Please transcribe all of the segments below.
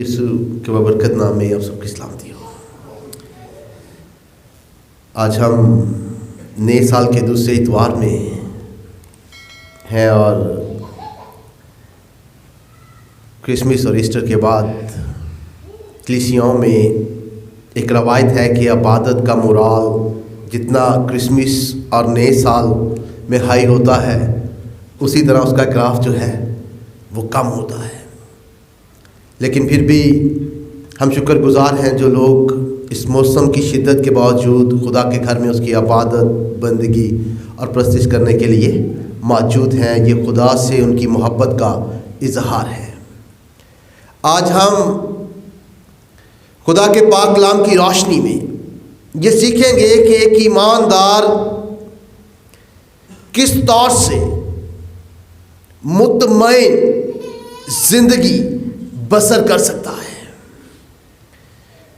یسوع کے بابرکت نام میں آپ سب کی سلامتی ہو۔ آج ہم نئے سال کے دوسرے اتوار میں ہیں اور کرسمس اور ایسٹر کے بعد کلیسیاؤں میں ایک روایت ہے کہ عبادت کا مورال جتنا کرسمس اور نئے سال میں ہائی ہوتا ہے اسی طرح اس کا گراف جو ہے وہ کم ہوتا ہے۔ لیکن پھر بھی ہم شکر گزار ہیں جو لوگ اس موسم کی شدت کے باوجود خدا کے گھر میں اس کی عبادت، بندگی اور پرستش کرنے کے لیے موجود ہیں۔ یہ خدا سے ان کی محبت کا اظہار ہے۔ آج ہم خدا کے پاک کلام کی روشنی میں یہ سیکھیں گے کہ ایک ایماندار کس طور سے مطمئن زندگی بسر کر سکتا ہے،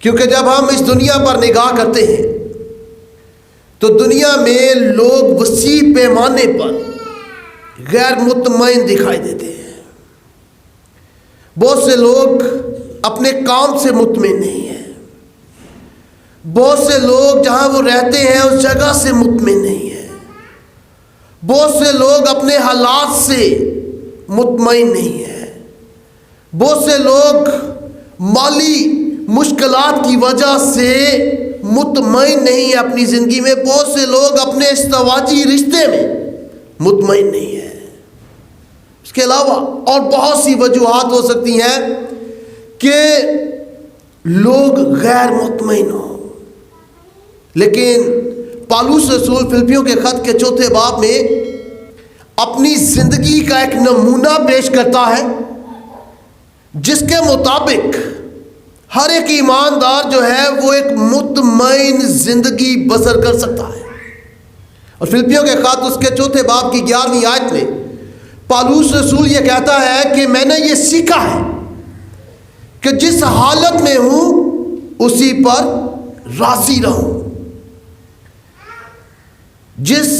کیونکہ جب ہم اس دنیا پر نگاہ کرتے ہیں تو دنیا میں لوگ وسیع پیمانے پر غیر مطمئن دکھائی دیتے ہیں۔ بہت سے لوگ اپنے کام سے مطمئن نہیں ہیں، بہت سے لوگ جہاں وہ رہتے ہیں اس جگہ سے مطمئن نہیں ہیں، بہت سے لوگ اپنے حالات سے مطمئن نہیں ہیں، بہت سے لوگ مالی مشکلات کی وجہ سے مطمئن نہیں ہیں اپنی زندگی میں، بہت سے لوگ اپنے ازدواجی رشتے میں مطمئن نہیں ہیں۔ اس کے علاوہ اور بہت سی وجوہات ہو سکتی ہیں کہ لوگ غیر مطمئن ہوں، لیکن پالوس رسول فلپیوں کے خط کے 4 باب میں اپنی زندگی کا ایک نمونہ پیش کرتا ہے جس کے مطابق ہر ایک ایماندار جو ہے وہ ایک مطمئن زندگی بسر کر سکتا ہے۔ اور فلپیوں کے خط اس کے 4 باب کی 11ویں آیت میں پالوس رسول یہ کہتا ہے کہ میں نے یہ سیکھا ہے کہ جس حالت میں ہوں اسی پر راضی رہوں۔ جس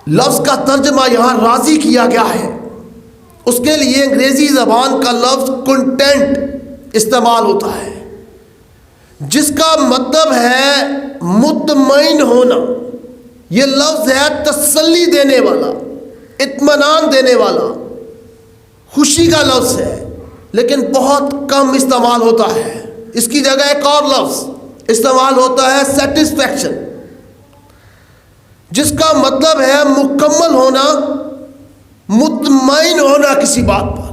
لفظ کا ترجمہ یہاں راضی کیا گیا ہے اس کے لیے انگریزی زبان کا لفظ کنٹینٹ استعمال ہوتا ہے، جس کا مطلب ہے مطمئن ہونا۔ یہ لفظ ہے تسلی دینے والا، اطمینان دینے والا، خوشی کا لفظ ہے، لیکن بہت کم استعمال ہوتا ہے۔ اس کی جگہ ایک اور لفظ استعمال ہوتا ہے سیٹسفیکشن، جس کا مطلب ہے مکمل ہونا، مطمئن ہونا کسی بات پر۔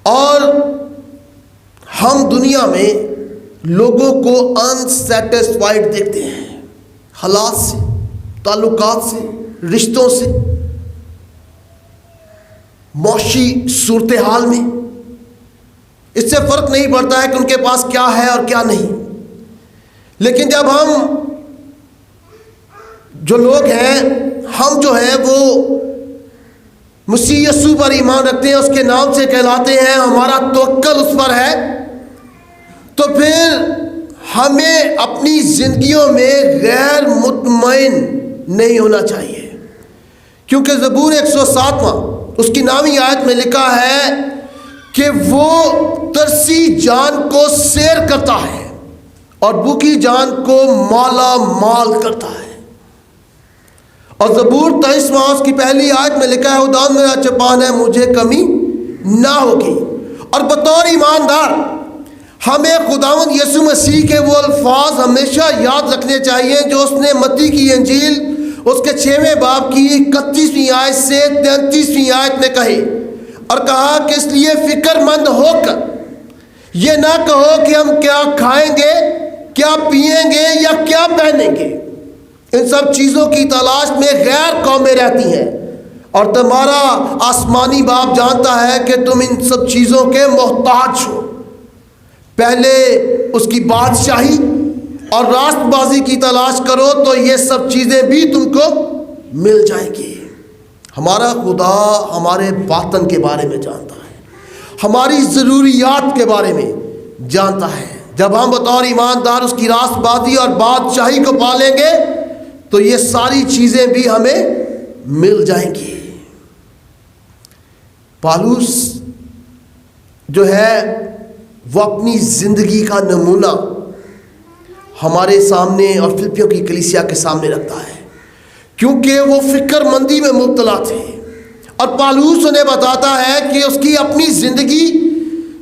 اور ہم دنیا میں لوگوں کو انسیٹسفائیڈ دیکھتے ہیں، حالات سے، تعلقات سے، رشتوں سے، معاشی صورتحال میں۔ اس سے فرق نہیں پڑتا ہے کہ ان کے پاس کیا ہے اور کیا نہیں، لیکن جب ہم جو لوگ ہیں، ہم جو ہیں وہ مسیح یسوع پر ایمان رکھتے ہیں، اس کے نام سے کہلاتے ہیں، ہمارا توکل اس پر ہے، تو پھر ہمیں اپنی زندگیوں میں غیر مطمئن نہیں ہونا چاہیے، کیونکہ زبور 107 اس کی 9ویں آیت میں لکھا ہے کہ وہ ترسی جان کو سیر کرتا ہے اور بھوکی جان کو مالا مال کرتا ہے۔ اور زبور 23 اس کی 1 آیت میں لکھا ہے خدا میرا چپان ہے، مجھے کمی نہ ہوگی۔ اور بطور ایماندار ہمیں خداوند یسوع مسیح کے وہ الفاظ ہمیشہ یاد رکھنے چاہیے جو اس نے متی کی انجیل اس کے 6 باب کی 31ویں آیت سے 33ویں آیت میں کہی، اور کہا کہ اس لیے فکر مند ہو کر یہ نہ کہو کہ ہم کیا کھائیں گے، کیا پئیں گے یا کیا پہنیں گے۔ ان سب چیزوں کی تلاش میں غیر قومیں رہتی ہیں، اور تمہارا آسمانی باپ جانتا ہے کہ تم ان سب چیزوں کے محتاج ہو۔ پہلے اس کی بادشاہی اور راست بازی کی تلاش کرو تو یہ سب چیزیں بھی تم کو مل جائیں گی۔ ہمارا خدا ہمارے باطن کے بارے میں جانتا ہے، ہماری ضروریات کے بارے میں جانتا ہے۔ جب ہم بطور ایماندار اس کی راست بازی اور بادشاہی کو پالیں گے تو یہ ساری چیزیں بھی ہمیں مل جائیں گی۔ پالوس جو ہے وہ اپنی زندگی کا نمونہ ہمارے سامنے اور فلپیوں کی کلیسیا کے سامنے رکھتا ہے، کیونکہ وہ فکر مندی میں مبتلا تھے، اور پالوس انہیں بتاتا ہے کہ اس کی اپنی زندگی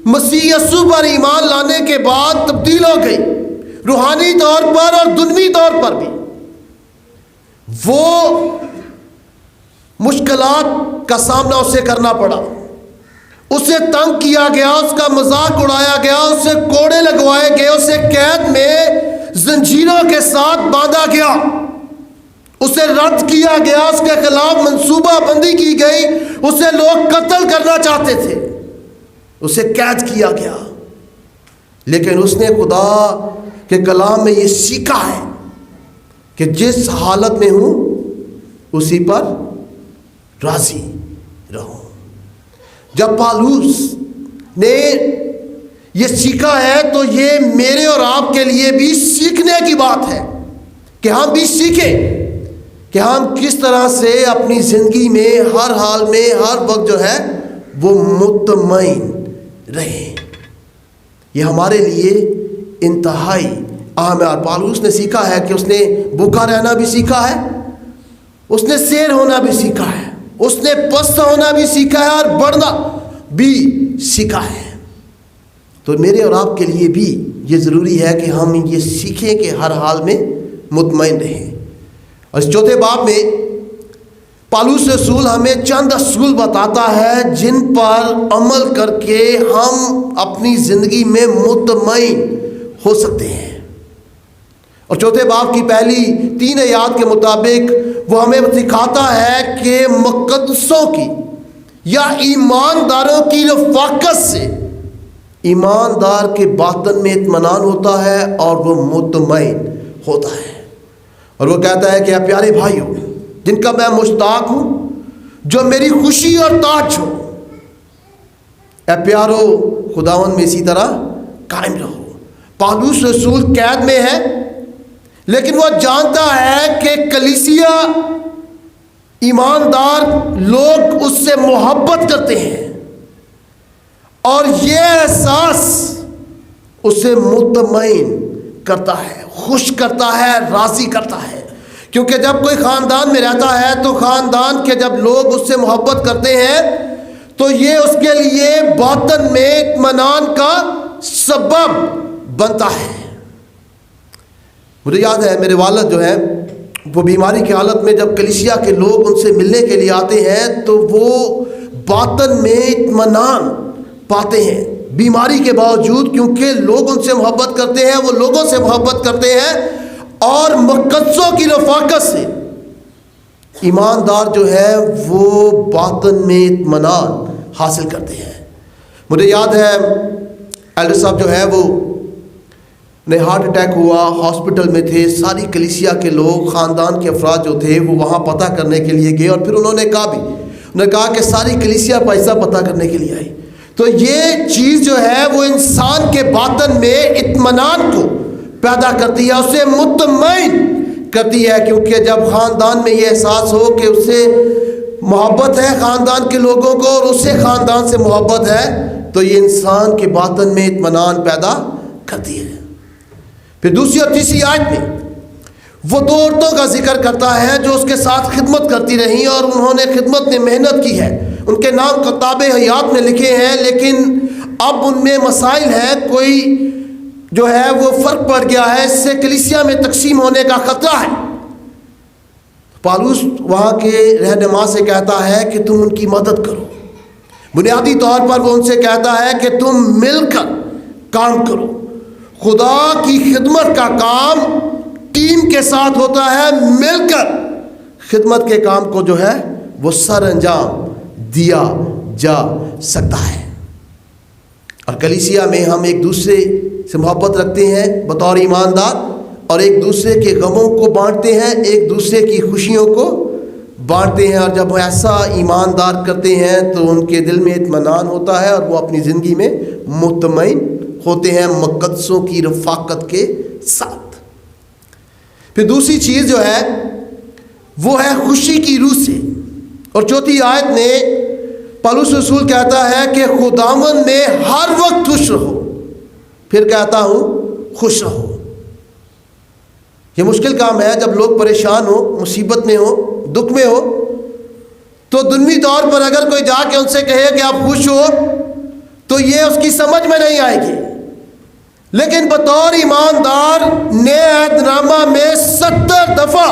مسیح یسوع پر ایمان لانے کے بعد تبدیل ہو گئی، روحانی طور پر اور دنیوی طور پر بھی۔ وہ مشکلات کا سامنا اسے کرنا پڑا، اسے تنگ کیا گیا، اس کا مذاق اڑایا گیا، اسے کوڑے لگوائے گئے، اسے قید میں زنجیروں کے ساتھ باندھا گیا، اسے رد کیا گیا، اس کے خلاف منصوبہ بندی کی گئی، اسے لوگ قتل کرنا چاہتے تھے، اسے قید کیا گیا۔ لیکن اس نے خدا کے کلام میں یہ سیکھا ہے کہ جس حالت میں ہوں اسی پر راضی رہو۔ جب پالوس نے یہ سیکھا ہے تو یہ میرے اور آپ کے لیے بھی سیکھنے کی بات ہے کہ ہم بھی سیکھیں کہ ہم کس طرح سے اپنی زندگی میں ہر حال میں ہر وقت جو ہے وہ مطمئن رہیں۔ یہ ہمارے لیے انتہائی اہم ہے۔ اور پالوس نے سیکھا ہے کہ اس نے بھوکا رہنا بھی سیکھا ہے، اس نے سیر ہونا بھی سیکھا ہے، اس نے پست ہونا بھی سیکھا ہے اور بڑھنا بھی سیکھا ہے۔ تو میرے اور آپ کے لیے بھی یہ ضروری ہے کہ ہم یہ سیکھیں کہ ہر حال میں مطمئن رہیں۔ اور اس چوتھے باب میں پالوس رسول ہمیں چند اصول بتاتا ہے جن پر عمل کر کے ہم اپنی زندگی میں مطمئن ہو سکتے ہیں۔ اور چوتھے باب کی پہلی 3 آیات کے مطابق وہ ہمیں دکھاتا ہے کہ مقدسوں کی یا ایمانداروں کی رفاقت سے ایماندار کے باطن میں اطمینان ہوتا ہے اور وہ مطمئن ہوتا ہے۔ اور وہ کہتا ہے کہ اے پیارے بھائیو جن کا میں مشتاق ہوں، جو میری خوشی اور تاج ہو، اے پیارو خداوند میں اسی طرح قائم رہو۔ پالوس رسول قید میں ہے، لیکن وہ جانتا ہے کہ کلیسیا ایماندار لوگ اس سے محبت کرتے ہیں، اور یہ احساس اسے مطمئن کرتا ہے، خوش کرتا ہے، راضی کرتا ہے۔ کیونکہ جب کوئی خاندان میں رہتا ہے تو خاندان کے جب لوگ اس سے محبت کرتے ہیں تو یہ اس کے لیے باطن میں اطمینان کا سبب بنتا ہے۔ مجھے یاد ہے میرے والد جو ہیں وہ بیماری کی حالت میں جب کلیسیا کے لوگ ان سے ملنے کے لیے آتے ہیں تو وہ باطن میں اطمینان پاتے ہیں بیماری کے باوجود، کیونکہ لوگ ان سے محبت کرتے ہیں، وہ لوگوں سے محبت کرتے ہیں، اور مقدسوں کی رفاقت سے ایماندار جو ہے وہ باطن میں اطمینان حاصل کرتے ہیں۔ مجھے یاد ہے ایلڈر صاحب جو ہے وہ انہیں ہارٹ اٹیک ہوا، ہاسپٹل میں تھے، ساری کلیسیا کے لوگ، خاندان کے افراد جو تھے وہ وہاں پتہ کرنے کے لیے گئے، اور پھر انہوں نے کہا کہ ساری کلیسیا پیسہ پتہ کرنے کے لیے آئی۔ تو یہ چیز جو ہے وہ انسان کے باطن میں اطمینان کو پیدا کرتی ہے، اسے مطمئن کرتی ہے، کیونکہ جب خاندان میں یہ احساس ہو کہ اس سے محبت ہے خاندان کے لوگوں کو اور اس سے خاندان سے محبت ہے تو یہ انسان کے باطن میں اطمینان پیدا کرتی ہے۔ پھر دوسری اور تیسری آیت میں وہ 2 عورتوں کا ذکر کرتا ہے جو اس کے ساتھ خدمت کرتی رہیں اور انہوں نے خدمت میں محنت کی ہے، ان کے نام کتاب حیات میں لکھے ہیں، لیکن اب ان میں مسائل ہیں، کوئی جو ہے وہ فرق پڑ گیا ہے، اس سے کلیسیا میں تقسیم ہونے کا خطرہ ہے۔ پالوس وہاں کے رہنما سے کہتا ہے کہ تم ان کی مدد کرو، بنیادی طور پر وہ ان سے کہتا ہے کہ تم مل کر کام کرو۔ خدا کی خدمت کا کام ٹیم کے ساتھ ہوتا ہے، مل کر خدمت کے کام کو جو ہے وہ سر انجام دیا جا سکتا ہے۔ اور کلیسیا میں ہم ایک دوسرے سے محبت رکھتے ہیں بطور ایماندار، اور ایک دوسرے کے غموں کو بانٹتے ہیں، ایک دوسرے کی خوشیوں کو بانٹتے ہیں، اور جب ایسا ایماندار کرتے ہیں تو ان کے دل میں اطمینان ہوتا ہے اور وہ اپنی زندگی میں مطمئن ہوتے ہیں مقدسوں کی رفاقت کے ساتھ۔ پھر دوسری چیز جو ہے وہ ہے خوشی کی روح سے، اور چوتھی آیت میں پولس رسول کہتا ہے کہ خداوند میں ہر وقت خوش رہو، پھر کہتا ہوں خوش رہو۔ یہ مشکل کام ہے جب لوگ پریشان ہو، مصیبت میں ہو، دکھ میں ہو، تو دنوی طور پر اگر کوئی جا کے ان سے کہے کہ آپ خوش ہو تو یہ اس کی سمجھ میں نہیں آئے گی، لیکن بطور ایماندار نئے عہد نامہ میں 70 دفعہ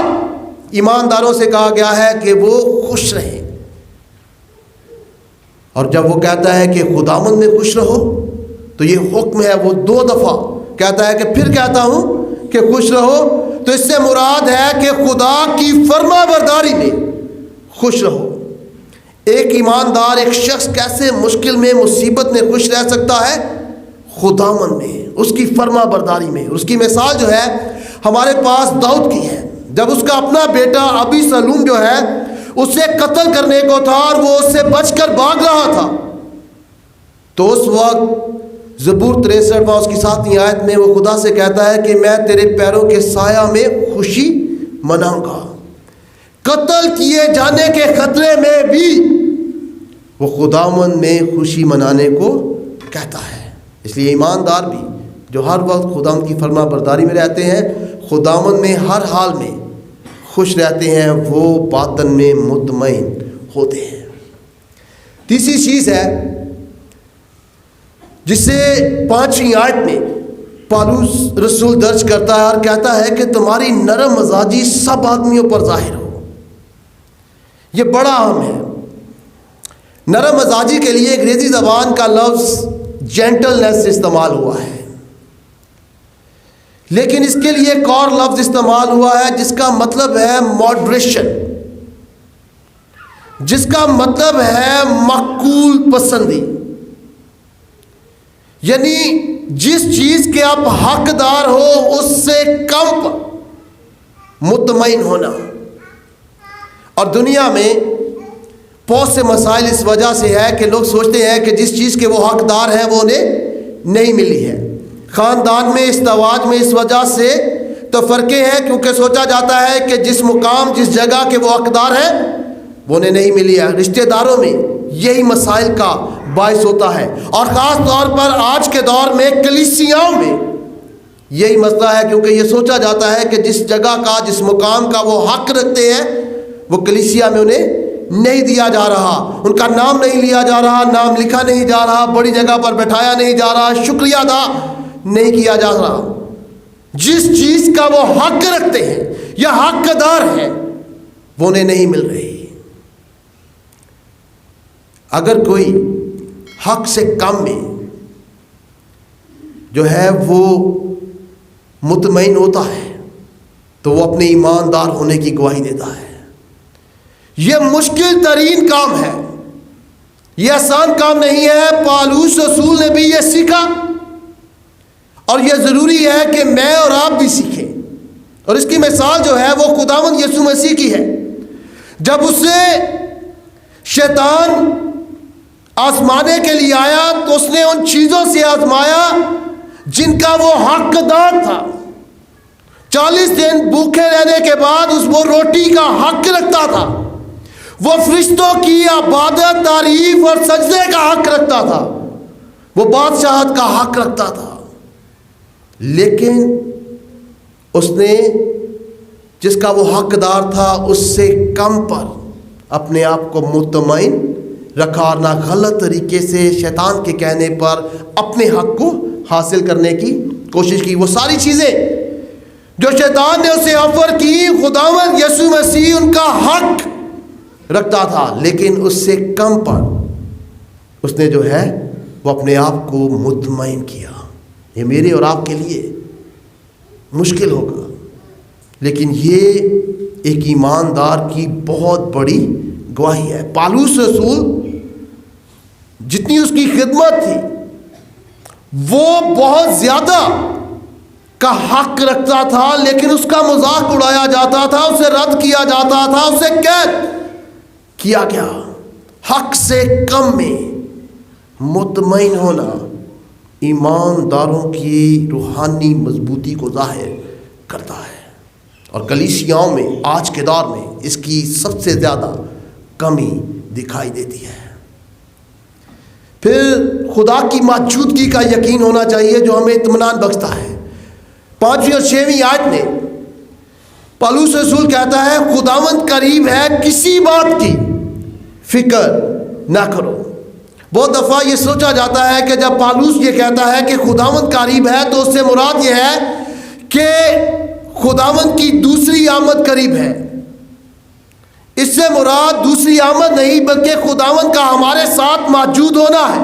ایمانداروں سے کہا گیا ہے کہ وہ خوش رہیں۔ اور جب وہ کہتا ہے کہ خداوند میں خوش رہو تو یہ حکم ہے، وہ 2 دفعہ کہتا ہے کہ پھر کہتا ہوں کہ خوش رہو، تو اس سے مراد ہے کہ خدا کی فرما برداری میں خوش رہو۔ ایک ایماندار، ایک شخص کیسے مشکل میں، مصیبت میں خوش رہ سکتا ہے؟ خداوند میں، اس کی فرما برداری میں۔ اس کی مثال جو ہے ہمارے پاس داؤد کی ہے، جب اس کا اپنا بیٹا ابی سلوم جو ہے اسے قتل کرنے کو تھا اور وہ اس سے بچ کر بھاگ رہا تھا، تو اس وقت زبور 63 اس کی 7ویں آیت میں وہ خدا سے کہتا ہے کہ میں تیرے پیروں کے سایہ میں خوشی مناؤں گا۔ قتل کیے جانے کے خطرے میں بھی وہ خداوند میں خوشی منانے کو کہتا ہے۔ اس لیے ایماندار بھی جو ہر وقت خداوند کی فرما برداری میں رہتے ہیں، خداوند میں ہر حال میں خوش رہتے ہیں، وہ باطن میں مطمئن ہوتے ہیں۔ تیسری چیز ہے جسے 5ویں آیت میں پولس رسول درج کرتا ہے اور کہتا ہے کہ تمہاری نرم مزاجی سب آدمیوں پر ظاہر ہو۔ یہ بڑا اہم ہے۔ نرم مزاجی کے لیے انگریزی زبان کا لفظ جینٹلنس استعمال ہوا ہے، لیکن اس کے لیے ایک اور لفظ استعمال ہوا ہے جس کا مطلب ہے ماڈریشن، جس کا مطلب ہے معقول پسندی، یعنی جس چیز کے آپ حقدار ہو اس سے کم مطمئن ہونا۔ اور دنیا میں بہت سے مسائل اس وجہ سے ہے کہ لوگ سوچتے ہیں کہ جس چیز کے وہ حقدار ہیں وہ انہیں نہیں ملی ہے۔ خاندان میں، ازدواج میں اس وجہ سے تفرقے ہیں کیونکہ سوچا جاتا ہے کہ جس مقام، جس جگہ کے وہ حقدار ہیں وہ انہیں نہیں ملی ہے۔ رشتہ داروں میں یہی مسائل کا باعث ہوتا ہے، اور خاص طور پر آج کے دور میں کلیسیاؤں میں یہی مسئلہ ہے، کیونکہ یہ سوچا جاتا ہے کہ جس جگہ کا، جس مقام کا وہ حق رکھتے ہیں وہ کلیسیا میں انہیں نہیں دیا جا رہا، ان کا نام نہیں لیا جا رہا، نام لکھا نہیں جا رہا، بڑی جگہ پر بٹھایا نہیں جا رہا، شکریہ ادا نہیں کیا جا رہا۔ جس چیز کا وہ حق رکھتے ہیں یا حقدار ہیں وہ انہیں نہیں مل رہی۔ اگر کوئی حق سے کم میں جو ہے وہ مطمئن ہوتا ہے تو وہ اپنے ایماندار ہونے کی گواہی دیتا ہے۔ یہ مشکل ترین کام ہے، یہ آسان کام نہیں ہے۔ پولس رسول نے بھی یہ سیکھا اور یہ ضروری ہے کہ میں اور آپ بھی سیکھیں، اور اس کی مثال جو ہے وہ خداوند یسوع مسیح کی ہے۔ جب اسے شیطان آزمانے کے لیے آیا تو اس نے ان چیزوں سے آزمایا جن کا وہ حقدار تھا۔ 40 دن بھوکے رہنے کے بعد وہ روٹی کا حق رکھتا تھا، وہ فرشتوں کی عبادت، تعریف اور سجدے کا حق رکھتا تھا، وہ بادشاہت کا حق رکھتا تھا، لیکن اس نے جس کا وہ حقدار تھا اس سے کم پر اپنے آپ کو مطمئن رکھا، اور نہ غلط طریقے سے شیطان کے کہنے پر اپنے حق کو حاصل کرنے کی کوشش کی۔ وہ ساری چیزیں جو شیطان نے اسے آفر کی، خداوند یسوع مسیح ان کا حق رکھتا تھا، لیکن اس سے کم پر اس نے جو ہے وہ اپنے آپ کو مطمئن کیا۔ یہ میرے اور آپ کے لیے مشکل ہوگا، لیکن یہ ایک ایماندار کی بہت بڑی گواہی ہے۔ پولس رسول جتنی اس کی خدمت تھی وہ بہت زیادہ کا حق رکھتا تھا، لیکن اس کا مذاق اڑایا جاتا تھا، اسے رد کیا جاتا تھا، اسے قید کیا گیا۔ حق سے کم میں مطمئن ہونا ایمانداروں کی روحانی مضبوطی کو ظاہر کرتا ہے، اور کلیسیاؤں میں آج کے دور میں اس کی سب سے زیادہ کمی دکھائی دیتی ہے۔ پھر خدا کی موجودگی کا یقین ہونا چاہیے جو ہمیں اطمینان بخشتا ہے۔ 5ویں اور 6ویں آیت میں پالوس رسول کہتا ہے خداوند قریب ہے، کسی بات کی فکر نہ کرو۔ بہت دفعہ یہ سوچا جاتا ہے کہ جب پالوس یہ کہتا ہے کہ خداوند قریب ہے تو اس سے مراد یہ ہے کہ خداوند کی دوسری آمد قریب ہے۔ اس سے مراد دوسری آمد نہیں بلکہ خداوند کا ہمارے ساتھ موجود ہونا ہے۔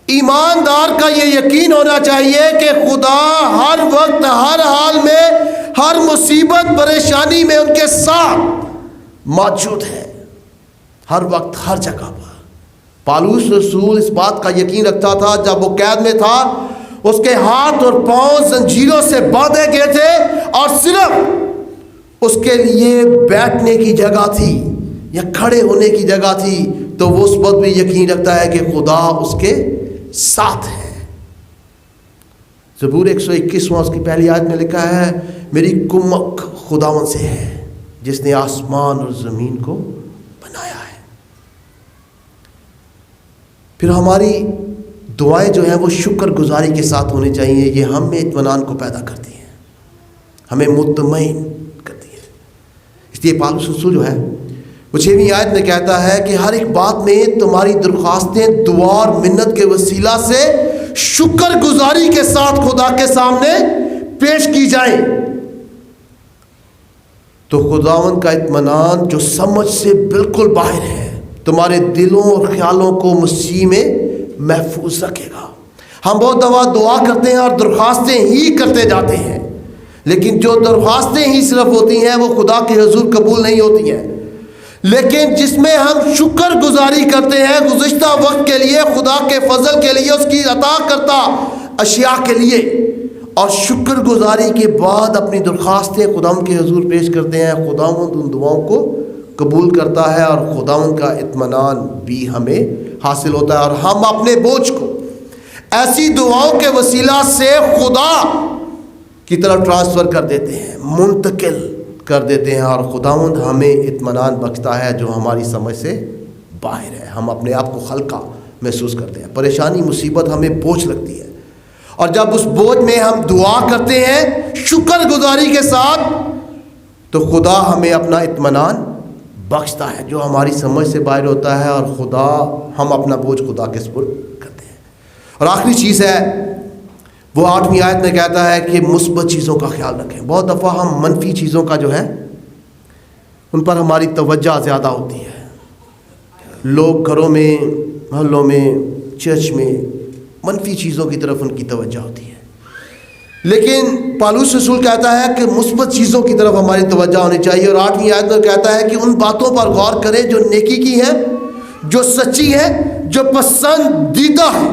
ایماندار کا یہ یقین ہونا چاہیے کہ خدا ہر وقت، ہر حال میں، ہر مصیبت پریشانی میں ان کے ساتھ موجود ہے، ہر وقت ہر جگہ پر۔ پالوس رسول اس بات کا یقین رکھتا تھا جب وہ قید میں تھا، اس کے ہاتھ اور پاؤں زنجیروں سے باندھے گئے تھے اور صرف اس کے لیے بیٹھنے کی جگہ تھی یا کھڑے ہونے کی جگہ تھی، تو وہ اس وقت بھی یقین رکھتا ہے کہ خدا اس کے ساتھ ہے۔ زبور 121 اس کی پہلی آیت میں لکھا ہے میری کمک خداوند سے ہے جس نے آسمان اور زمین کو بنایا ہے۔ پھر ہماری دعائیں جو ہیں وہ شکر گزاری کے ساتھ ہونی چاہیے۔ یہ ہم میں اطمینان کو پیدا کرتی ہیں، ہمیں مطمئن کرتی ہے۔ اس لیے پالوس رسول جو ہے وہ 6ویں آیت میں کہتا ہے کہ ہر ایک بات میں تمہاری درخواستیں دعا اور منت کے وسیلہ سے شکر گزاری کے ساتھ خدا کے سامنے پیش کی جائیں، تو خداوند کا اطمینان جو سمجھ سے بالکل باہر ہے تمہارے دلوں اور خیالوں کو مسیح میں محفوظ رکھے گا۔ ہم بہت دفعہ دعا کرتے ہیں اور درخواستیں ہی کرتے جاتے ہیں، لیکن جو درخواستیں ہی صرف ہوتی ہیں وہ خدا کے حضور قبول نہیں ہوتی ہیں۔ لیکن جس میں ہم شکر گزاری کرتے ہیں گزشتہ وقت کے لیے، خدا کے فضل کے لیے، اس کی عطا کرتا اشیاء کے لیے، اور شکر گزاری کے بعد اپنی درخواستیں خداوند کے حضور پیش کرتے ہیں، خداوند ان دعاؤں کو قبول کرتا ہے اور خداوند کا اطمینان بھی ہمیں حاصل ہوتا ہے، اور ہم اپنے بوجھ کو ایسی دعاؤں کے وسیلہ سے خدا کی طرف ٹرانسفر کر دیتے ہیں، منتقل کر دیتے ہیں، اور خداوند ہمیں اطمینان بخشتا ہے جو ہماری سمجھ سے باہر ہے۔ ہم اپنے آپ کو ہلکا محسوس کرتے ہیں، پریشانی مصیبت ہمیں بوجھ لگتی ہے، اور جب اس بوجھ میں ہم دعا کرتے ہیں شکر گزاری کے ساتھ تو خدا ہمیں اپنا اطمینان بخشتا ہے جو ہماری سمجھ سے باہر ہوتا ہے، اور خدا ہم اپنا بوجھ خدا کے سپرد کرتے ہیں۔ اور آخری چیز ہے وہ 8ویں آیت میں کہتا ہے کہ مثبت چیزوں کا خیال رکھیں۔ بہت دفعہ ہم منفی چیزوں کا جو ہے ان پر ہماری توجہ زیادہ ہوتی ہے۔ لوگ گھروں میں، محلوں میں، چرچ میں منفی چیزوں کی طرف ان کی توجہ ہوتی ہے، لیکن پالوس رسول کہتا ہے کہ مثبت چیزوں کی طرف ہماری توجہ ہونی چاہیے، اور 8ویں آیت میں کہتا ہے کہ ان باتوں پر غور کریں جو نیکی کی ہیں، جو سچی ہیں، جو پسندیدہ ہیں۔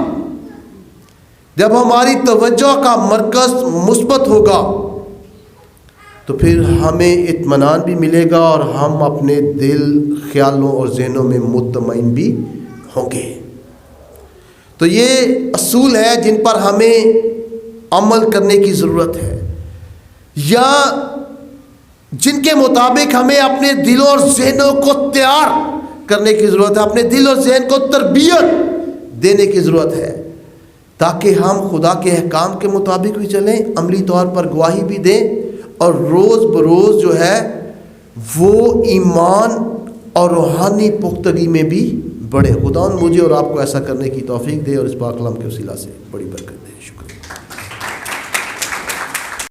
جب ہماری توجہ کا مرکز مثبت ہوگا تو پھر ہمیں اطمینان بھی ملے گا اور ہم اپنے دل، خیالوں اور ذہنوں میں مطمئن بھی ہوں گے۔ تو یہ اصول ہے جن پر ہمیں عمل کرنے کی ضرورت ہے، یا جن کے مطابق ہمیں اپنے دلوں اور ذہنوں کو تیار کرنے کی ضرورت ہے، اپنے دل اور ذہن کو تربیت دینے کی ضرورت ہے، تاکہ ہم خدا کے احکام کے مطابق بھی چلیں، عملی طور پر گواہی بھی دیں، اور روز بروز جو ہے وہ ایمان اور روحانی پختگی میں بھی بڑھے۔ خدا مجھے اور آپ کو ایسا کرنے کی توفیق دے اور اس پاک کلام کے وسیلہ سے بڑی برکت دے۔ شکریہ۔